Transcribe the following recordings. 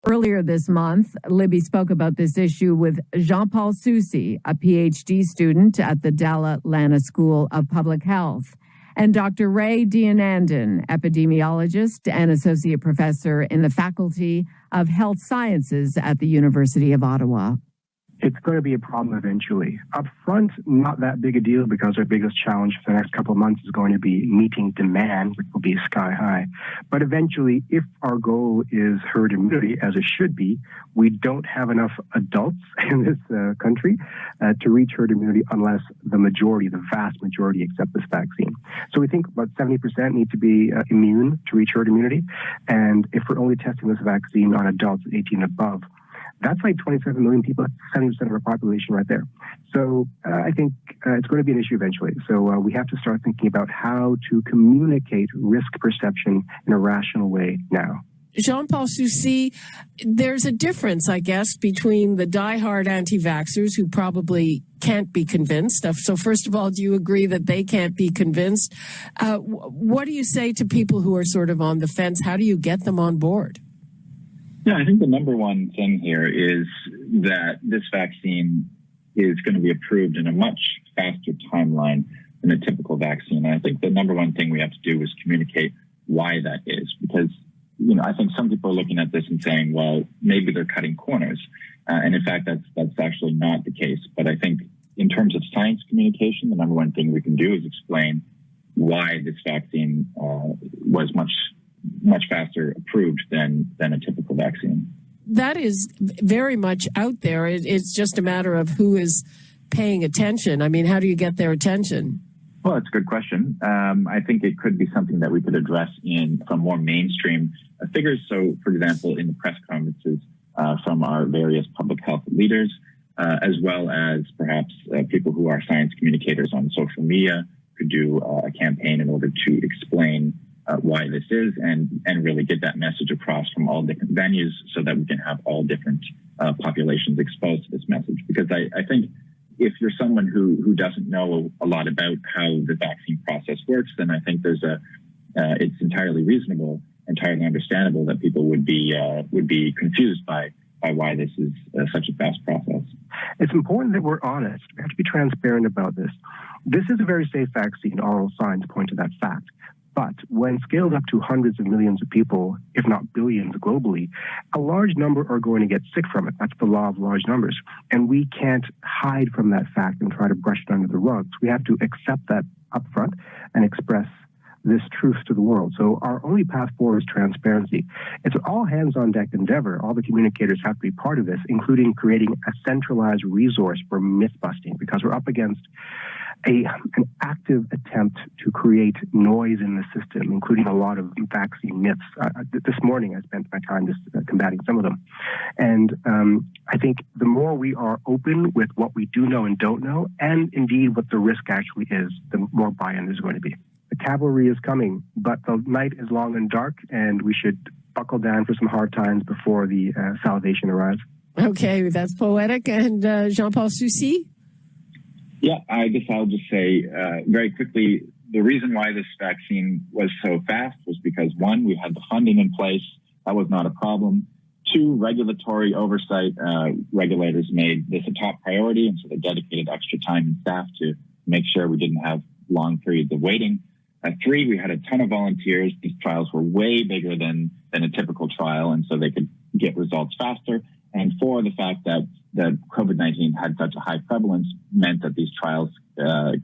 Earlier this month, Libby spoke about this issue with Jean-Paul Soucy, a PhD student at the Dalla Lana School of Public Health, and Dr. Raywat Deonandan, epidemiologist and associate professor in the Faculty of Health Sciences at the University of Ottawa. It's going to be a problem eventually. Up front, not that big a deal because our biggest challenge for the next couple of months is going to be meeting demand, which will be sky high. But eventually, if our goal is herd immunity, as it should be, we don't have enough adults in this country to reach herd immunity unless the vast majority accept this vaccine. So we think about 70% need to be immune to reach herd immunity. And if we're only testing this vaccine on adults 18 and above, that's like 27 million people, 70% of our population right there. So I think it's going to be an issue eventually. So we have to start thinking about how to communicate risk perception in a rational way now. Jean-Paul Soucy, there's a difference, I guess, between the diehard anti-vaxxers who probably can't be convinced. So first of all, do you agree that they can't be convinced? What do you say to people who are sort of on the fence? How do you get them on board? Yeah, I think the number one thing here is that this vaccine is going to be approved in a much faster timeline than a typical vaccine. And I think the number one thing we have to do is communicate why that is. Because, I think some people are looking at this and saying, well, maybe they're cutting corners. And in fact, that's actually not the case. But I think in terms of science communication, the number one thing we can do is explain why this vaccine was much faster approved than a typical vaccine. That is very much out there. It's just a matter of who is paying attention. I mean, how do you get their attention? Well, it's a good question. I think it could be something that we could address in some more mainstream figures. So, for example, in the press conferences from our various public health leaders, as well as perhaps people who are science communicators on social media could do a campaign in order to explain why this is and really get that message across from all different venues so that we can have all different populations exposed to this message. Because I think if you're someone who doesn't know a lot about how the vaccine process works, then I think it's entirely reasonable, entirely understandable that people would be confused by why this is such a fast process. It's important that we're honest. We have to be transparent about this. This is a very safe vaccine. All signs point to that fact. But when scaled up to hundreds of millions of people, if not billions globally, a large number are going to get sick from it. That's the law of large numbers. And we can't hide from that fact and try to brush it under the rug. So we have to accept that upfront and express this truth to the world. So our only path forward is transparency. It's an all hands on deck endeavor. All the communicators have to be part of this, including creating a centralized resource for myth busting, because we're up against an active attempt to create noise in the system, including a lot of vaccine myths. This morning, I spent my time just combating some of them. And I think the more we are open with what we do know and don't know, and indeed what the risk actually is, the more buy-in there's going to be. The cavalry is coming, but the night is long and dark, and we should buckle down for some hard times before the salvation arrives. Okay, that's poetic. And Jean-Paul Soucy? Yeah, I guess I'll just say very quickly, the reason why this vaccine was so fast was because, one, we had the funding in place. That was not a problem. Two, regulatory oversight. Regulators made this a top priority, and so they dedicated extra time and staff to make sure we didn't have long periods of waiting. Three, we had a ton of volunteers. These trials were way bigger than a typical trial, and so they could get results faster. And four, the fact that COVID-19 had such a high prevalence meant that these trials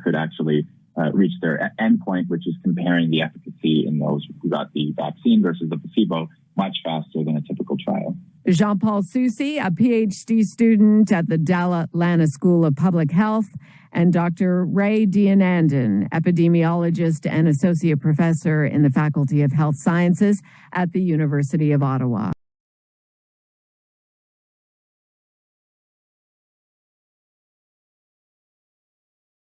could actually reach their endpoint, which is comparing the efficacy in those who got the vaccine versus the placebo much faster than a typical trial. Jean-Paul Soucy, a PhD student at the Dalla Lana School of Public Health, and Dr. Raywat Deonandan, epidemiologist and associate professor in the Faculty of Health Sciences at the University of Ottawa.